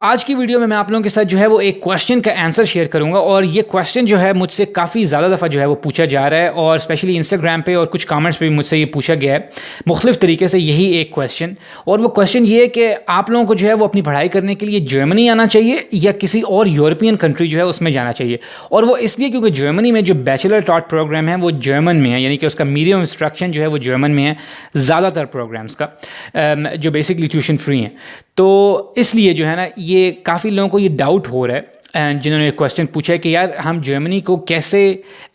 आज की वीडियो में मैं आप लोगों के साथ जो है वो एक क्वेश्चन का आंसर शेयर करूंगा और ये क्वेश्चन जो है मुझसे काफ़ी ज़्यादा दफ़ा जो है वो पूछा जा रहा है और स्पेशली इंस्टाग्राम पे और कुछ कमेंट्स पे भी मुझसे ये पूछा गया है मुख्तलिफ तरीके से यही एक क्वेश्चन। और वो क्वेश्चन ये है कि आप लोगों को जो है वो अपनी पढ़ाई करने के लिए जर्मनी आना चाहिए या किसी और यूरोपियन कंट्री जो है उसमें जाना चाहिए। और वो इसलिए क्योंकि जर्मनी में जो बैचलर टॉट प्रोग्राम है वो जर्मन में है, यानी कि उसका मीडियम इंस्ट्रक्शन जो है वो जर्मन में है ज़्यादातर प्रोग्राम्स का, जो बेसिकली ट्यूशन फ्री हैं। तो इसलिए जो है ना ये काफ़ी लोगों को ये डाउट हो रहा है जिन्होंने क्वेश्चन पूछा है कि यार हम जर्मनी को कैसे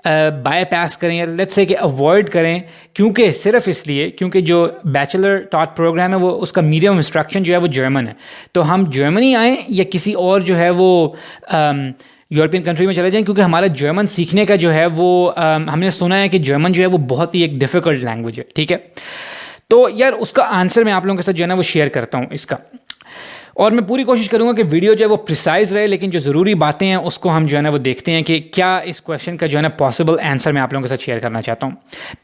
बाईपास करें या लेट्स से कि अवॉइड करें, क्योंकि सिर्फ इसलिए क्योंकि जो बैचलर टॉट प्रोग्राम है वो उसका मीडियम इंस्ट्रक्शन जो है वो जर्मन है। तो हम जर्मनी आएँ या किसी और जो है वो यूरोपियन कंट्री में चले जाएं, क्योंकि हमारा जर्मन सीखने का जो है वो हमने सुना है कि जर्मन जो है वो बहुत ही एक डिफ़िकल्ट लैंग्वेज है। ठीक है, तो यार उसका आंसर मैं आप लोगों के साथ जो है ना वो शेयर करता हूँ इसका, और मैं पूरी कोशिश करूंगा कि वीडियो जो है वो प्रिसाइज रहे, लेकिन जो ज़रूरी बातें हैं उसको हम जो है ना वो देखते हैं कि क्या इस क्वेश्चन का जो है ना पॉसिबल आंसर मैं आप लोगों के साथ शेयर करना चाहता हूँ।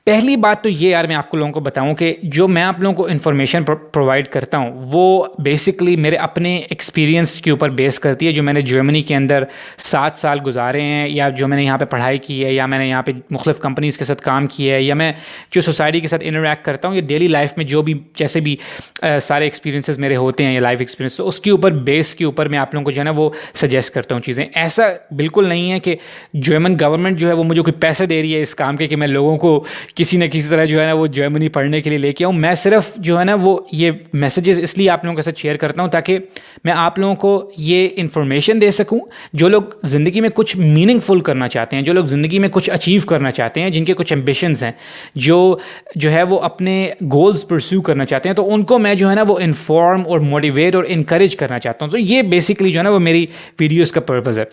पहली बात तो ये यार मैं आपको लोगों को बताऊं कि जो मैं आप लोगों को इन्फॉर्मेशन प्रोवाइड करता हूँ वो बेसिकली मेरे अपने एक्सपीरियंस के ऊपर बेस करती है, जो मैंने जर्मनी के अंदर 7 साल गुजारे हैं, या जो मैंने यहाँ पर पढ़ाई की है, या मैंने यहाँ पर मुख्तलिफ कंपनीज़ के साथ काम किया है, या मैं जो सोसाइटी के साथ इंटरेक्ट करता हूँ, या डेली लाइफ में जो भी जैसे भी सारे एक्सपीरियंसेस मेरे होते हैं या लाइफ एक्सपीरियंस, तो उसके ऊपर बेस के ऊपर मैं आप लोगों को जो है ना वो सजेस्ट करता हूँ चीज़ें। ऐसा बिल्कुल नहीं है कि जर्मन गवर्नमेंट जो है वो मुझे कोई पैसे दे रही है इस काम के कि मैं लोगों को किसी न किसी तरह जो है ना वो जर्मनी पढ़ने के लिए लेके आऊँ। मैं सिर्फ जो है ना वो ये मैसेजेस इसलिए आप लोगों के साथ शेयर करता हूँ ताकि मैं आप लोगों को ये इन्फॉर्मेशन दे सकूँ। जो लोग ज़िंदगी में कुछ मीनिंगफुल करना चाहते हैं, जो लोग ज़िंदगी में कुछ अचीव करना चाहते हैं, जिनके कुछ एम्बिशंस हैं, जो है वो अपने गोल्स परस्यू करना चाहते हैं, तो उनको मैं जो है ना वो इन्फॉर्म और मोटिवेट और इनकरेज करना चाहता हूँ। तो ये बेसिकली जो है ना वो मेरी वीडियोस का पर्पज़ है।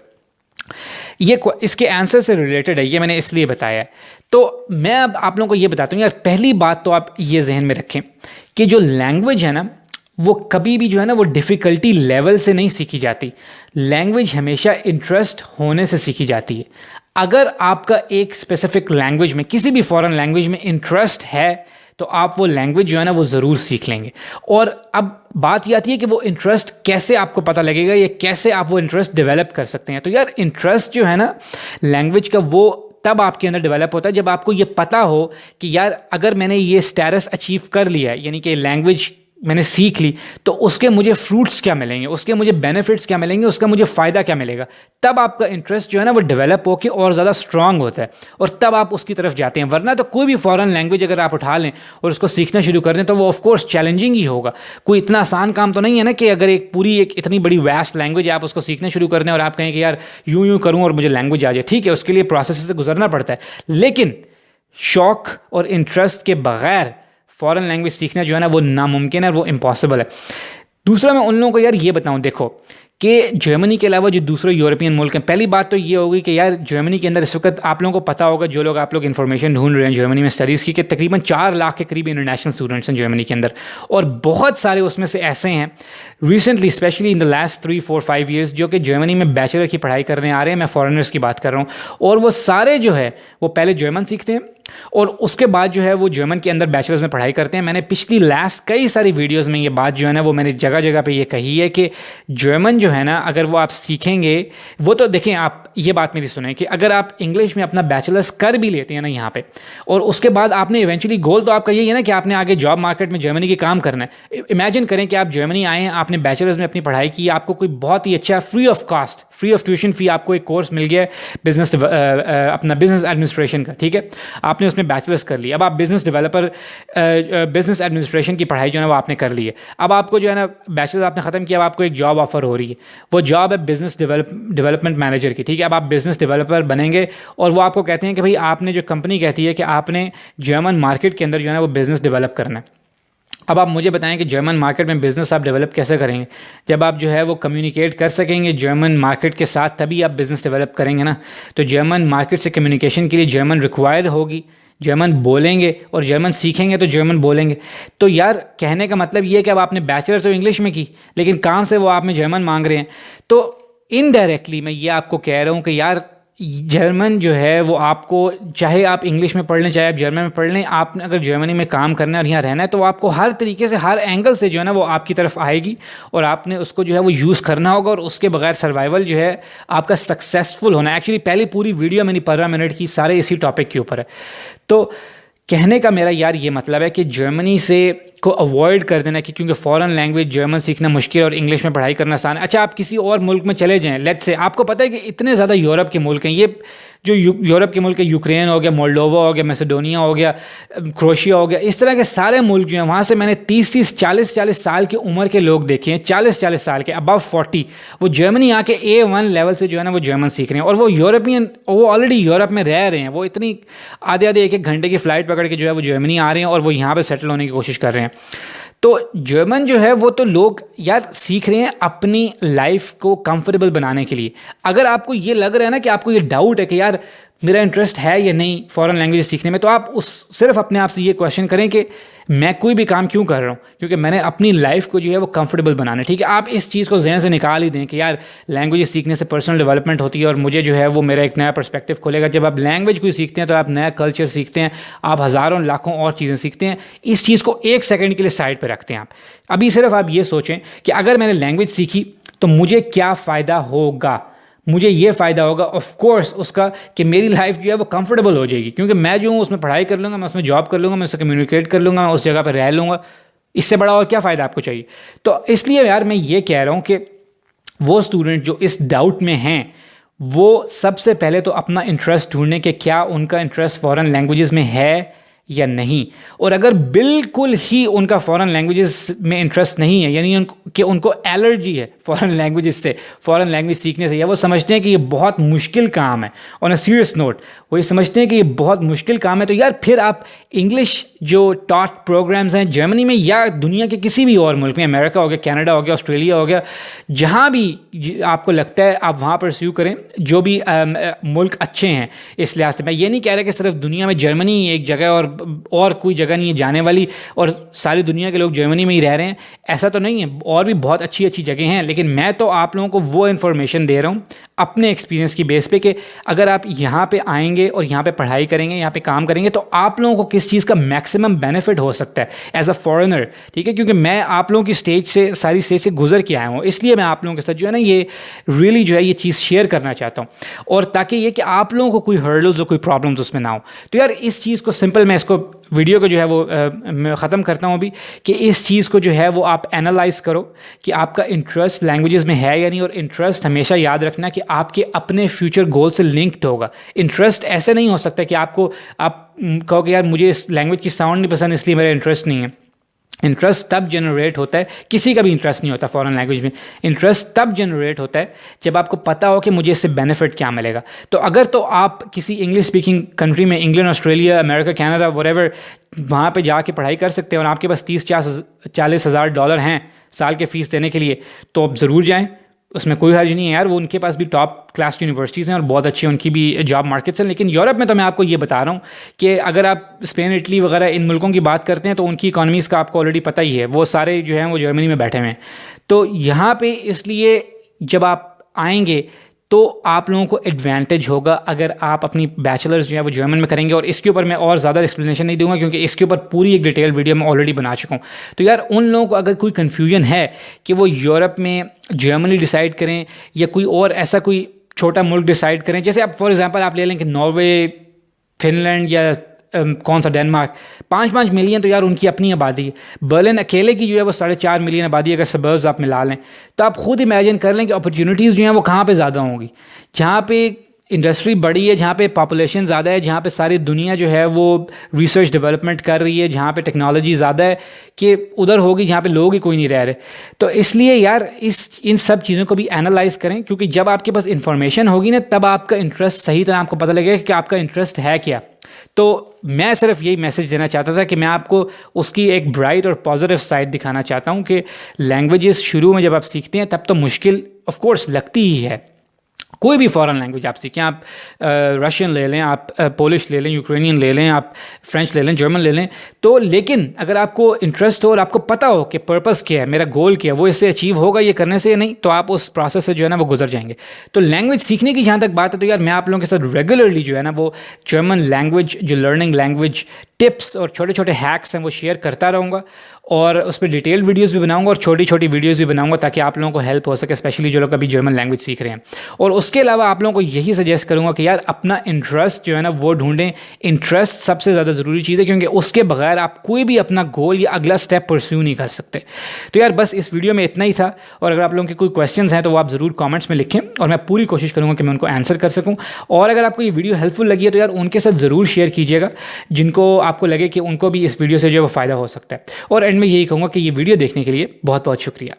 ये इसके आंसर से रिलेटेड है, ये मैंने इसलिए बताया है। तो मैं अब आप लोगों को ये बताता हूँ यार, पहली बात तो आप ये जहन में रखें कि जो लैंग्वेज है ना वो कभी भी जो है ना वो डिफ़िकल्टी लेवल से नहीं सीखी जाती। लैंग्वेज हमेशा इंटरेस्ट होने से सीखी जाती है। अगर आपका एक स्पेसिफिक लैंग्वेज में, किसी भी फॉरेन लैंग्वेज में इंटरेस्ट है, तो आप वो लैंग्वेज जो है ना वो ज़रूर सीख लेंगे। और अब बात ये आती है कि वो इंटरेस्ट कैसे आपको पता लगेगा या कैसे आप वो इंटरेस्ट डेवलप कर सकते हैं। तो यार इंटरेस्ट जो है ना लैंग्वेज का वो तब आपके अंदर डेवलप होता है जब आपको ये पता हो कि यार अगर मैंने ये स्टेटस अचीव कर लिया है, यानी कि लैंग्वेज मैंने सीख ली, तो उसके मुझे फ्रूट्स क्या मिलेंगे, उसके मुझे बेनिफिट्स क्या मिलेंगे, उसका मुझे फ़ायदा क्या मिलेगा। तब आपका इंटरेस्ट जो है ना वो डेवलप होकर और ज़्यादा स्ट्रांग होता है और तब आप उसकी तरफ जाते हैं। वरना तो कोई भी फॉरेन लैंग्वेज अगर आप उठा लें और उसको सीखना शुरू कर दें तो वो ऑफकोर्स चैलेंजिंग ही होगा। कोई इतना आसान काम तो नहीं है ना कि अगर एक पूरी एक इतनी बड़ी वैस्ट लैंग्वेज आप उसको सीखना शुरू कर दें और आप कहें कि यार यूँ यूँ करूँ और मुझे लैंग्वेज आ जाए। ठीक है, उसके लिए प्रोसेस से गुजरना पड़ता है, लेकिन शौक और इंटरेस्ट के बगैर फॉरेन लैंग्वेज सीखना जो है ना वो नामुमकिन है, वो इम्पॉसिबल है। दूसरा मैं उन लोगों को यार ये बताऊं, देखो कि जर्मनी के अलावा जो दूसरे यूरोपियन मुल्क हैं, पहली बात तो ये होगी कि यार जर्मनी के अंदर इस वक्त आप लोगों को पता होगा, जो लोग आप लोग इन्फॉर्मेशन ढूंढ रहे हैं जर्मनी में स्टडीज़ की, कि तकरीबन 4 लाख के करीब इंटरनेशनल स्टूडेंट्स हैं जर्मनी के अंदर। और बहुत सारे उसमें से ऐसे हैं recently, specially in the last 3-4-5 years, जो कि जर्मनी में बैचलर की पढ़ाई करने आ रहे हैं। मैं फॉरेनर्स की बात कर रहा हूँ। और वो सारे जो है वो पहले जर्मन सीखते हैं और उसके बाद जो है वो जर्मन के अंदर बैचलर्स में पढ़ाई करते हैं। मैंने पिछली लास्ट कई सारी वीडियोस में ये बात जो है ना वो मैंने जगह जगह पे ये कही है कि जर्मन जो है ना अगर वो आप सीखेंगे, वो तो देखें, आप ये बात मेरी सुने कि अगर आप इंग्लिश में अपना बैचलर्स कर भी लेते हैं ना यहाँ पे, और उसके बाद आपने इवेंचुअली गोल तो आपका यही है ना कि आपने आगे जॉब मार्केट में जर्मनी के काम करना है। इमेजिन करें कि आप जर्मनी आए हैं, आपने बैचलर्स में अपनी पढ़ाई की, आपको कोई बहुत ही अच्छा free of cost, free of tuition fee आपको एक कोर्स मिल गया बिजनेस, अपना बिजनेस एडमिनिस्ट्रेशन का। ठीक है, आपने उसमें बैचलर्स कर लिया, अब आप बिजनेस डेवलपर, बिजनेस एडमिनिस्ट्रेशन की पढ़ाई जो है वो आपने कर ली है। अब आपको जो है ना बैचलर्स आपने ख़त्म किया, अब आपको एक जॉब ऑफर हो रही है, वो जॉब है बिजनेस डेवलपमेंट मैनेजर की। ठीक है, अब आप बिजनेस डेवलपर बनेंगे और वो आपको कहते हैं कि भाई आपने, जो कंपनी कहती है कि आपने जर्मन मार्केट के अंदर जो है ना वो बिज़नेस डेवलप करना है। अब आप मुझे बताएं कि जर्मन मार्केट में बिज़नेस आप डेवलप कैसे करेंगे? जब आप जो है वो कम्युनिकेट कर सकेंगे जर्मन मार्केट के साथ, तभी आप बिज़नेस डेवलप करेंगे ना। तो जर्मन मार्केट से कम्युनिकेशन के लिए जर्मन रिक्वायर होगी, जर्मन बोलेंगे और जर्मन सीखेंगे तो जर्मन बोलेंगे। तो यार कहने का मतलब ये है कि अब आपने बैचलर तो इंग्लिश में की, लेकिन काम से वो आप में जर्मन मांग रहे हैं। तो इनडायरेक्टली मैं ये आपको कह रहा हूँ कि यार जर्मन जो है वो आपको, चाहे आप इंग्लिश में पढ़ लें चाहे आप जर्मन में पढ़ लें, आपने अगर जर्मनी में काम करना है और यहाँ रहना है तो आपको हर तरीके से, हर एंगल से जो है ना वो आपकी तरफ आएगी और आपने उसको जो है वो यूज़ करना होगा, और उसके बगैर सर्वाइवल जो है आपका सक्सेसफुल होना है। एक्चुअली पहली पूरी वीडियो मैंने 15 मिनट की सारे इसी टॉपिक के ऊपर है। तो कहने का मेरा यार ये मतलब है कि जर्मनी से को अवॉइड कर देना, कि क्योंकि फ़ॉरेन लैंग्वेज जर्मन सीखना मुश्किल और इंग्लिश में पढ़ाई करना आसान है। अच्छा, आप किसी और मुल्क में चले जाएं, लेट्स से आपको पता है कि इतने ज़्यादा यूरोप के मुल्क हैं, ये जो यूरोप के मुल्क है, यूक्रेन हो गया, मोल्डोवा हो गया, मैसेडोनिया हो गया, क्रोशिया हो गया, इस तरह के सारे मुल्क जो हैं वहाँ से मैंने 30-30 40-40 साल की उम्र के लोग देखे हैं, 40-40 साल के, अबव 40, वो जर्मनी आके A1 लेवल से जो है ना वो जर्मन सीख रहे हैं, और वो यूरोपियन, वो ऑलरेडी यूरोप में रह रहे हैं, वो इतनी आधे आधे 1-1 घंटे की फ़्लाइट पकड़ के जो है वो जर्मनी आ रहे हैं और वो यहाँ पर सेटल होने की कोशिश कर रहे हैं। तो जर्मन जो है वो तो लोग यार सीख रहे हैं अपनी लाइफ को कंफर्टेबल बनाने के लिए। अगर आपको ये लग रहा है ना कि आपको ये डाउट है कि यार मेरा इंटरेस्ट है या नहीं फ़ॉरेन लैंग्वेज सीखने में, तो आप सिर्फ अपने आप से ये क्वेश्चन करें कि मैं कोई भी काम क्यों कर रहा हूँ, क्योंकि मैंने अपनी लाइफ को जो है वो कंफर्टेबल बनाना है। ठीक है, आप इस चीज़ को जहन से निकाल ही दें कि यार लैंग्वेज सीखने से पर्सनल डेवलपमेंट होती है और मुझे जो है वो मेरा एक नया पर्सपेक्टिव खोलेगा। जब आप लैंग्वेज कोई सीखते हैं तो आप नया कल्चर सीखते हैं, आप हज़ारों लाखों और चीज़ें सीखते हैं। इस चीज़ को 1 सेकंड के लिए साइड पर रखते हैं आप। अभी सिर्फ आप ये सोचें कि अगर मैंने लैंग्वेज सीखी तो मुझे क्या फ़ायदा होगा। मुझे ये फ़ायदा होगा ऑफ कोर्स उसका कि मेरी लाइफ जो है वो कंफर्टेबल हो जाएगी, क्योंकि मैं जो हूँ उसमें पढ़ाई कर लूँगा, मैं उसमें जॉब कर लूँगा, मैं उससे कम्युनिकेट कर लूँगा, मैं उस जगह पर रह लूँगा। इससे बड़ा और क्या फ़ायदा आपको चाहिए। तो इसलिए यार मैं ये कह रहा हूँ कि वो स्टूडेंट जो इस डाउट में हैं वो सबसे पहले तो अपना इंटरेस्ट ढूंढने के क्या उनका इंटरेस्ट फ़ॉरेन लैंग्वेजेस में है या नहीं। और अगर बिल्कुल ही उनका फ़ॉरेन लैंग्वेजेस में इंटरेस्ट नहीं है, यानी कि उनको एलर्जी है फ़ॉरेन लैंग्वेजेस से, फ़ॉरेन लैंग्वेज सीखने से, या वो समझते हैं कि ये बहुत मुश्किल काम है, ऑन अ सीरियस नोट वो ये समझते हैं कि ये बहुत मुश्किल काम है, तो यार फिर आप इंग्लिश जो टॉट प्रोग्राम्स हैं जर्मनी में या दुनिया के किसी भी और मुल्क में, अमेरिका हो गया, कनाडा हो गया, ऑस्ट्रेलिया हो गया, जहाँ भी आपको लगता है आप वहाँ परस्यू करें। जो भी मुल्क अच्छे हैं इस लिहाज से, मैं ये नहीं कह रहा कि सिर्फ दुनिया में जर्मनी एक जगह और कोई जगह नहीं है जाने वाली और सारी दुनिया के लोग जर्मनी में ही रह रहे हैं, ऐसा तो नहीं है, और भी बहुत अच्छी अच्छी जगह हैं। लेकिन मैं तो आप लोगों को वो इन्फॉर्मेशन दे रहा हूँ अपने एक्सपीरियंस की बेस पे कि अगर आप यहाँ पे आएंगे और यहाँ पे पढ़ाई करेंगे, यहाँ पे काम करेंगे, तो आप लोगों को किस चीज़ का मैक्सिमम बेनिफिट हो सकता है एज अ फॉरेनर। ठीक है, क्योंकि मैं आप लोगों की स्टेज से, सारी स्टेज से गुजर के आया हूँ, इसलिए मैं आप लोगों के साथ जो है ना ये रियली जो है ये चीज़ शेयर करना चाहता हूँ, और ताकि ये कि आप लोगों को कोई हर्डल्स और कोई प्रॉब्लम्स उसमें ना हो। तो यार इस चीज़ को सिंपल, मैं इसको वीडियो को जो है वो मैं ख़त्म करता हूँ अभी, कि इस चीज़ को जो है वो आप एनालाइज करो कि आपका इंटरेस्ट लैंग्वेजेस में है या नहीं। और इंटरेस्ट हमेशा याद रखना कि आपके अपने फ्यूचर गोल से लिंक्ड होगा। इंटरेस्ट ऐसे नहीं हो सकता कि आप कहो कि यार मुझे इस लैंग्वेज की साउंड नहीं पसंद इसलिए मेरा इंटरेस्ट नहीं है। इंटरेस्ट तब जनरेट होता है, किसी का भी इंटरेस्ट नहीं होता फॉरेन लैंग्वेज में, इंटरेस्ट तब जनरेट होता है जब आपको पता हो कि मुझे इससे बेनिफिट क्या मिलेगा। तो अगर तो आप किसी इंग्लिश स्पीकिंग कंट्री में, England, Australia, America, Canada, whatever, वहाँ पे जाके पढ़ाई कर सकते हैं और आपके पास 30-40 हज़ार डॉलर हैं साल के फ़ीस देने के लिए, तो आप ज़रूर जाएँ, उसमें कोई हर्ज नहीं है यार। वो उनके पास भी टॉप क्लास यूनिवर्सिटीज़ हैं और बहुत अच्छी उनकी भी जॉब मार्केट्स हैं। लेकिन यूरोप में तो मैं आपको ये बता रहा हूँ कि अगर आप स्पेन, इटली वगैरह इन मुल्कों की बात करते हैं तो उनकी इकॉनमीज़ का आपको ऑलरेडी पता ही है, वो सारे जो हैं वो जर्मनी में बैठे हुए हैं। तो यहाँ पे इसलिए जब आप आएंगे तो आप लोगों को एडवांटेज होगा अगर आप अपनी बैचलर्स जो है वो जर्मन में करेंगे। और इसके ऊपर मैं और ज़्यादा एक्सप्लेनेशन नहीं दूंगा क्योंकि इसके ऊपर पूरी एक डिटेल वीडियो मैं ऑलरेडी बना चुका हूँ। तो यार उन लोगों को अगर कोई कन्फ्यूजन है कि वो यूरोप में जर्मनी डिसाइड करें या कोई और ऐसा कोई छोटा मुल्क डिसाइड करें, जैसे आप फॉर एग्जांपल आप ले लें कि नॉर्वे, फिनलैंड या कौन सा डेनमार्क, 5-5 मिलियन तो यार उनकी अपनी आबादी है। बर्लिन अकेले की जो है वो 4.5 मिलियन आबादी, अगर सबर्ब्स आप मिला लें तो आप खुद इमेजिन कर लें कि अपॉर्चुनिटीज़ जो हैं वो कहाँ पे ज़्यादा होंगी। जहाँ पे इंडस्ट्री बड़ी है, जहाँ पे पॉपुलेशन ज़्यादा है, जहाँ पे सारी दुनिया जो है वो रिसर्च डेवलपमेंट कर रही है, जहाँ पे टेक्नोलॉजी ज़्यादा है, कि उधर होगी जहाँ पे लोग ही कोई नहीं रह रहे। तो इसलिए यार इन सब चीज़ों को भी एनालाइज करें, क्योंकि जब आपके पास इंफॉर्मेशन होगी ना तब आपका इंटरेस्ट सही तरह आपको पता लगेगा कि आपका इंटरेस्ट है क्या। तो मैं सिर्फ यही मैसेज देना चाहता था कि मैं आपको उसकी एक ब्राइट और पॉजिटिव साइड दिखाना चाहता हूँ कि लैंग्वेजेस शुरू में जब आप सीखते हैं तब तो मुश्किल ऑफ कोर्स लगती ही है, कोई भी फॉरेन लैंग्वेज आप सीखें, आप रशियन ले लें, आप पोलिश ले लें, यूक्रेनियन ले लें, आप फ्रेंच ले लें, जर्मन ले लें। तो लेकिन अगर आपको इंटरेस्ट हो और आपको पता हो कि पर्पस क्या है, मेरा गोल क्या है, वो इससे अचीव होगा ये करने से या नहीं, तो आप उस प्रोसेस से जो है ना वो गुजर जाएंगे। तो लैंग्वेज सीखने की जहाँ तक बात है, तो यार मैं आप लोगों के साथ रेगुलरली जो है ना वो जर्मन लैंग्वेज, जो लर्निंग लैंग्वेज टिप्स और छोटे छोटे हैक्स हैं वो शेयर करता रहूँगा, और उस पर डिटेल्ड वीडियोस भी बनाऊंगा और छोटी छोटी वीडियोस भी बनाऊंगा, ताकि आप लोगों को हेल्प हो सके, स्पेशली जो लोग अभी जर्मन लैंग्वेज सीख रहे हैं। और उसके अलावा आप लोगों को यही सजेस्ट करूंगा कि यार अपना इंटरेस्ट जो है ना वो ढूंढें। इंटरेस्ट सबसे ज़्यादा ज़रूरी चीज़ है, क्योंकि उसके बगैर आप कोई भी अपना गोल या अगला स्टेप परस्यू नहीं कर सकते। तो यार बस इस वीडियो में इतना ही था, और अगर आप लोगों के कोई क्वेश्चंस हैं तो वो आप ज़रूर कमेंट्स में लिखें, और मैं पूरी कोशिश करूँगा कि मैं उनको आंसर कर सकूँ। और अगर आपको ये वीडियो हेल्पफुल लगी है तो यार उनके साथ ज़रूर शेयर कीजिएगा, जिनको आपको लगे कि उनको भी इस वीडियो से जो है वो फ़ायदा हो सकता है। और एंड में यही कहूँगा कि ये वीडियो देखने के लिए बहुत बहुत शुक्रिया।